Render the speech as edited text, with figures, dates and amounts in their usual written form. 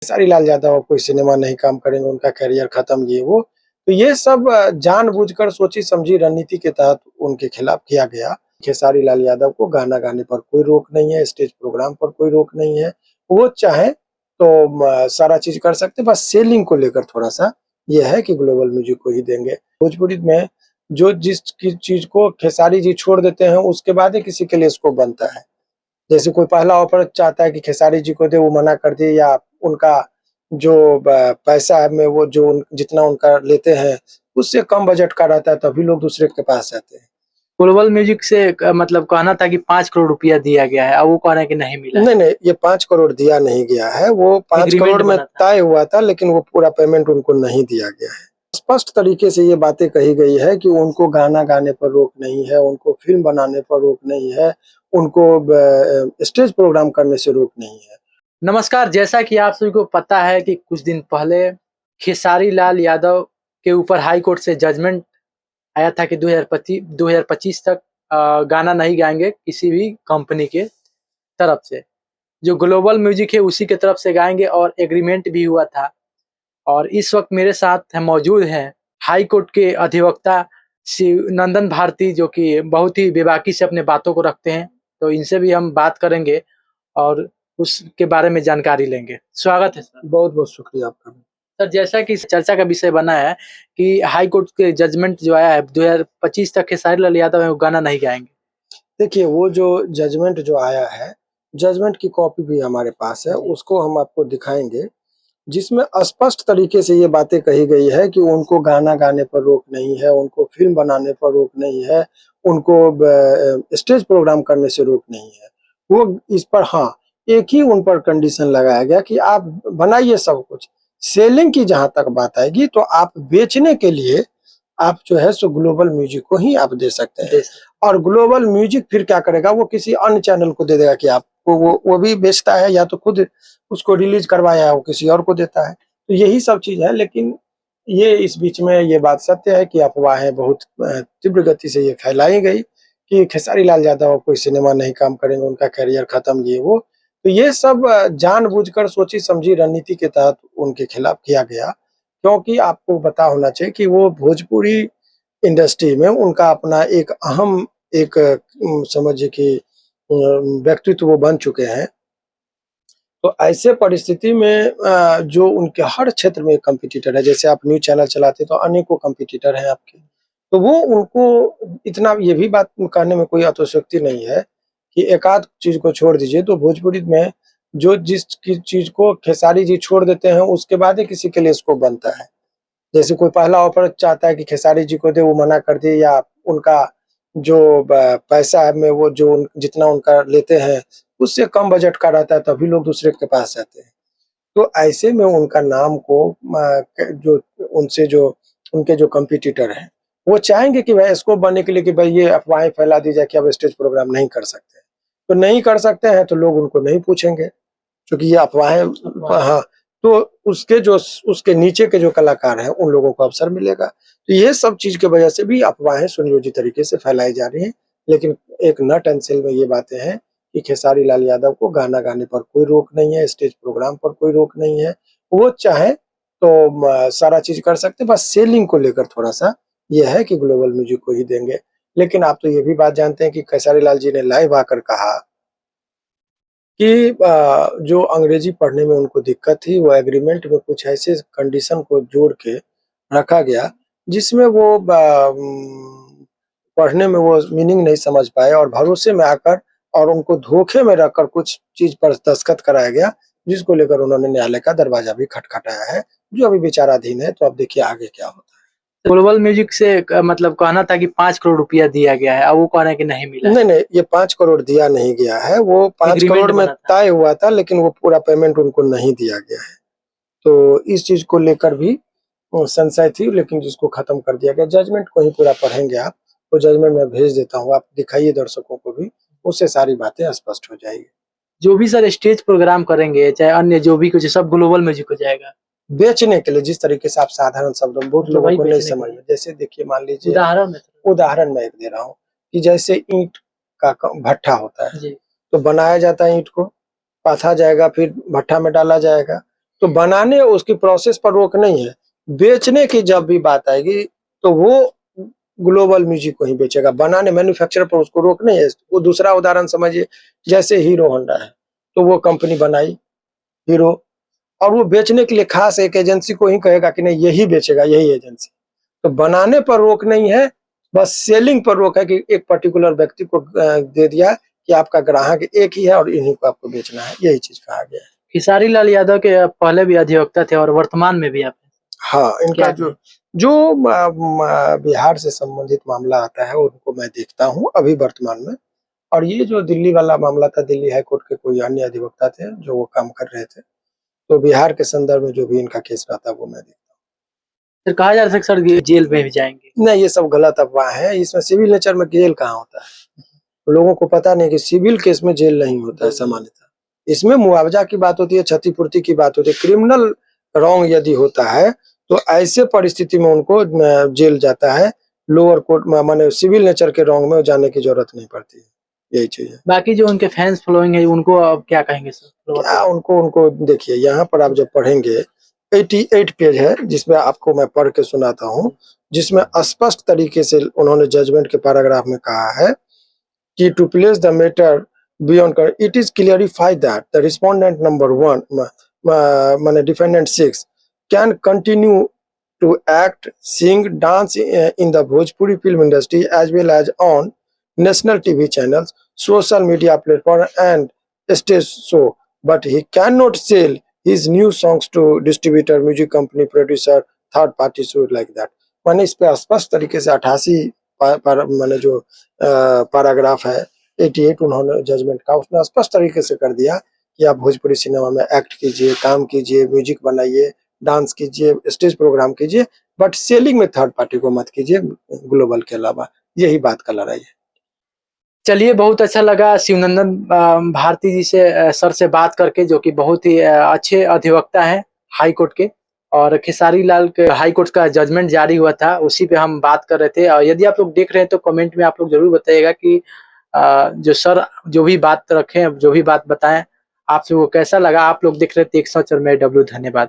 खेसारी लाल यादव अब कोई सिनेमा नहीं काम करेंगे, उनका करियर खत्म ये वो। तो ये सब जानबूझकर सोची-समझी रणनीति के तहत उनके खिलाफ किया गया। खेसारी लाल यादव को गाना गाने पर कोई रोक नहीं है, स्टेज प्रोग्राम पर कोई रोक नहीं है। वो चाहें तो सारा चीज़ कर सकते हैं, बस सेलिंग को लेकर थोड़ा-सा ये है कि ग्लोबल म्यूज़िक को ही देंगे। भोजपुरी में जो जिस की चीज़ को खेसारी जी छोड़ देते हैं, उसके बाद ही किसी के लिए स्कोप बनता है। जैसे कोई पहला ऑफर चाहता है कि खेसारी जी को दे, वो मना कर दिए, या उनका जो पैसा है में वो जो जितना उनका लेते हैं उससे कम बजट का रहता है, तभी लोग दूसरे के पास जाते हैं। ग्लोबल म्यूजिक से मतलब कहना था कि 5 करोड़ रुपया दिया गया है, अब वो कह रहे हैं कि नहीं मिला है। नहीं, ये 5 करोड़ दिया नहीं गया है, वो 5 करोड़ में तय हुआ था, लेकिन वो पूरा पेमेंट उनको नहीं दिया गया है। स्पष्ट तरीके से ये बातें कही गई है कि उनको गाना गाने पर रोक नहीं है, उनको फ़िल्म बनाने पर रोक नहीं है, उनको स्टेज प्रोग्राम करने से रोक नहीं है। नमस्कार, जैसा कि आप सभी को पता है कि कुछ दिन पहले खेसारी लाल यादव के ऊपर हाई कोर्ट से जजमेंट आया था कि 2025 तक गाना नहीं गाएंगे किसी भी कंपनी के तरफ से। जो ग्लोबल म्यूजिक है उसी के तरफ से गाएंगे और एग्रीमेंट भी हुआ था। और इस वक्त मेरे साथ मौजूद हैं हाई कोर्ट के अधिवक्ता श्री नंदन भारती, जो कि बहुत ही बेबाकी से अपने बातों को रखते हैं। तो इनसे भी हम बात करेंगे और उसके बारे में जानकारी लेंगे। स्वागत है सर। बहुत-बहुत शुक्रिया आपका। सर, जैसा कि चर्चा का विषय बना है कि हाई कोर्ट के जजमेंट जो आया है 2025 तक खेसारी लाल यादव है वो गाना नहीं गाएंगे। देखिए, वो जो जजमेंट जो आया है, जजमेंट की कॉपी भी हमारे पास है, उसको हम आपको दिखाएँगे, जिसमें स्पष्ट तरीके से ये बातें कही गई है कि उनको गाना गाने पर रोक नहीं है, उनको फ़िल्म बनाने पर रोक नहीं है, उनको स्टेज प्रोग्राम करने से रोक नहीं है। वो इस पर हाँ, एक ही उन पर कंडीशन लगाया गया कि आप बनाइए सब कुछ, सेलिंग की जहाँ तक बात आएगी तो आप बेचने के लिए आप जो है सो ग्लोबल म्यूजिक को ही आप दे सकते हैं। और ग्लोबल म्यूजिक फिर क्या करेगा, वो किसी अन्य चैनल को दे देगा कि आपको वो भी बेचता है, या तो खुद उसको रिलीज करवाया है वो किसी और को देता है। तो यही सब चीज़ है, लेकिन ये इस बीच में ये बात सत्य है कि अफ़वाहें बहुत तीव्र गति से ये फैलाई गई कि खेसारी लाल यादव अब कोई सिनेमा नहीं काम करेंगे, उनका करियर खत्म ये वो। तो ये सब जानबूझकर सोची-समझी रणनीति के तहत उनके खिलाफ किया गया, क्योंकि आपको पता होना चाहिए कि वो भोजपुरी इंडस्ट्री में उनका अपना एक अहम एक समझिए कि व्यक्तित्व वो बन चुके हैं। तो ऐसे परिस्थिति में जो उनके हर क्षेत्र में कॉम्पिटिटर है, जैसे आप न्यूज़ चैनल चलाते हैं तो अनेकों कॉम्पिटिटर हैं आपके। तो वो उनको इतना ये भी बात कहने में कोई अतिशयोक्ति नहीं है कि एकाध चीज़ को छोड़ दीजिए, तो भोजपुरी में जो जिस की चीज़ को खेसारी जी छोड़ देते हैं, उसके बाद ही किसी के लिए स्कोप बनता है। जैसे कोई पहला ऑफर चाहता है कि खेसारी जी को दे, वो मना कर दिए, या उनका जो पैसा है में वो जो जितना उनका लेते हैं उससे कम बजट का रहता है, तभी लोग दूसरे के पास जाते हैं। तो ऐसे में उनका नाम को जो उनसे जो उनके जो कॉम्पिटिटर हैं, वो चाहेंगे कि भाई स्कोप बनने के लिए कि भाई ये अफवाहें फैला दी जाए कि अब स्टेज प्रोग्राम नहीं कर सकते। तो नहीं कर सकते हैं तो लोग उनको नहीं पूछेंगे। क्योंकि ये अफ़वाहें हाँ, तो उसके नीचे के जो कलाकार हैं, उन लोगों को अवसर मिलेगा। तो ये सब चीज़ की वजह से भी अफ़वाहें सुनियोजित तरीके से फैलाई जा रही हैं। लेकिन एक नट एंड सिल में ये बातें हैं कि खेसारी लाल यादव को गाना गाने पर कोई रोक नहीं है, स्टेज प्रोग्राम पर कोई रोक नहीं है। वो चाहें तो सारा चीज़ कर सकते हैं, बस सेलिंग को लेकर थोड़ा-सा ये है कि ग्लोबल म्यूज़िक को ही देंगे। लेकिन आप तो ये भी बात जानते हैं कि खेसारी लाल जी ने लाइव आकर कहा कि जो अंग्रेजी पढ़ने में उनको दिक्कत थी, वो एग्रीमेंट में कुछ ऐसे कंडीशन को जोड़ के रखा गया, जिसमें वो पढ़ने में वो मीनिंग नहीं समझ पाए, और भरोसे में आकर और उनको धोखे में रखकर कुछ चीज़ पर दस्तखत कराया गया, जिसको लेकर उन्होंने न्यायालय का दरवाज़ा भी खटखटाया है, जो अभी विचाराधीन है। तो अब देखिए आगे क्या होता है। ग्लोबल म्यूजिक से मतलब कहना था कि 5 करोड़ रुपया दिया गया है, अब वो कह रहे हैं कि नहीं मिला है। नहीं, ये 5 करोड़ दिया नहीं गया है, वो 5 करोड़ में तय हुआ था, लेकिन वो पूरा पेमेंट उनको नहीं दिया गया है। तो इस चीज़ को लेकर भी संशय थी, लेकिन जिसको खत्म कर दिया गया। जजमेंट को ही पूरा पढ़ेंगे आप, तो जजमेंट मैं भेज देता हूँ, आप दिखाइए दर्शकों को भी, उससे सारी बातें स्पष्ट हो जाएगी। जो भी सर स्टेज प्रोग्राम करेंगे, चाहे अन्य जो भी कुछ, सब ग्लोबल म्यूजिक हो जाएगा। बेचने के लिए, जिस तरीके से आप साधारण शब्दों में, बहुत लोगों को नहीं समझ में, जैसे देखिए मान लीजिए उदाहरण मैं एक दे रहा हूँ कि जैसे ईंट का भट्ठा होता है, तो बनाया जाता है ईंट को, पाथा जाएगा, फिर भट्ठा में डाला जाएगा, तो बनाने उसकी प्रोसेस पर रोक नहीं है, बेचने की जब भी बात आएगी तो वो ग्लोबल म्यूजिक को ही बेचेगा, बनाने मैन्युफैक्चरर पर उसको रोक नहीं है। वो दूसरा उदाहरण समझिए, जैसे हीरो होंडा है, तो वो कंपनी बनाई हीरो, और वो बेचने के लिए खास एक एजेंसी को ही कहेगा कि नहीं यही बेचेगा, यही एजेंसी। तो बनाने पर रोक नहीं है, बस सेलिंग पर रोक है कि एक पर्टिकुलर व्यक्ति को दे दिया कि आपका ग्राहक एक ही है और इन्हीं को आपको बेचना है, यही चीज कहा गया है। खेसारी लाल यादव के पहले भी अधिवक्ता थे और वर्तमान में भी आप हाँ, इनका क्या जो बिहार से संबंधित मामला आता है उनको मैं देखता हूँ अभी वर्तमान में, और ये जो दिल्ली वाला मामला था, दिल्ली हाई कोर्ट के कोई अन्य अधिवक्ता थे जो वो काम कर रहे थे, तो बिहार के संदर्भ में जो भी इनका केस रहता है वो मैं देखता फिर कहा जा रहा है सर ये जेल में भी जाएंगे? हूँ। नहीं, ये सब गलत अफवाह है, इसमें सिविल नेचर में जेल कहाँ होता है, लोगों को पता नहीं कि सिविल केस में जेल नहीं होता है सामान्यतः, इसमें मुआवजा की बात होती है, क्षतिपूर्ति की बात होती है। क्रिमिनल रॉन्ग यदि होता है तो ऐसे परिस्थिति में उनको जेल जाता है, लोअर कोर्ट में माने सिविल नेचर के रॉन्ग में जाने की जरूरत नहीं पड़ती है, यही चीज है। बाकी जो उनके फैंस फॉलोइंग है उनको अब क्या कहेंगे सर? क्या उनको देखिए, यहाँ पर आप जब पढ़ेंगे 88 पेज है जिसमें आपको मैं पढ़ के सुनाता हूँ, जिसमें स्पष्ट तरीके से उन्होंने जजमेंट के पैराग्राफ में कहा है कि to place the matter beyond, it is clarify that the respondent number 1 माने defendant 6 can continue to act, sing, dance in the Bhojpuri film industry as well as on national TV channels, social media platform and stage show, but he cannot sell his new songs to distributor, music company, producer, third party show like that। मैंने इस पे स्पष्ट तरीके से 88 मैंने जो paragraph है 88 उन्होंने जजमेंट का उसमें स्पष्ट तरीके से कर दिया कि आप भोजपुरी सिनेमा में एक्ट कीजिए, काम कीजिए, म्यूजिक बनाइए, डांस कीजिए, स्टेज प्रोग्राम कीजिए, बट सेलिंग में थर्ड पार्टी को मत कीजिए ग्लोबल के अलावा, यही बात का लड़ाई है। चलिए, बहुत अच्छा लगा शिवनंदन भारती जी से सर से बात करके, जो कि बहुत ही अच्छे अधिवक्ता हैं हाई कोर्ट के, और खेसारी लाल के हाई कोर्ट का जजमेंट जारी हुआ था उसी पे हम बात कर रहे थे। और यदि आप लोग देख रहे हैं तो कमेंट में आप लोग जरूर बताइएगा कि जो सर जो भी बात रखें, जो भी बात बताएं, आपसे वो कैसा लगा। आप लोग देख रहे थे 104 में डब्ल्यू। धन्यवाद।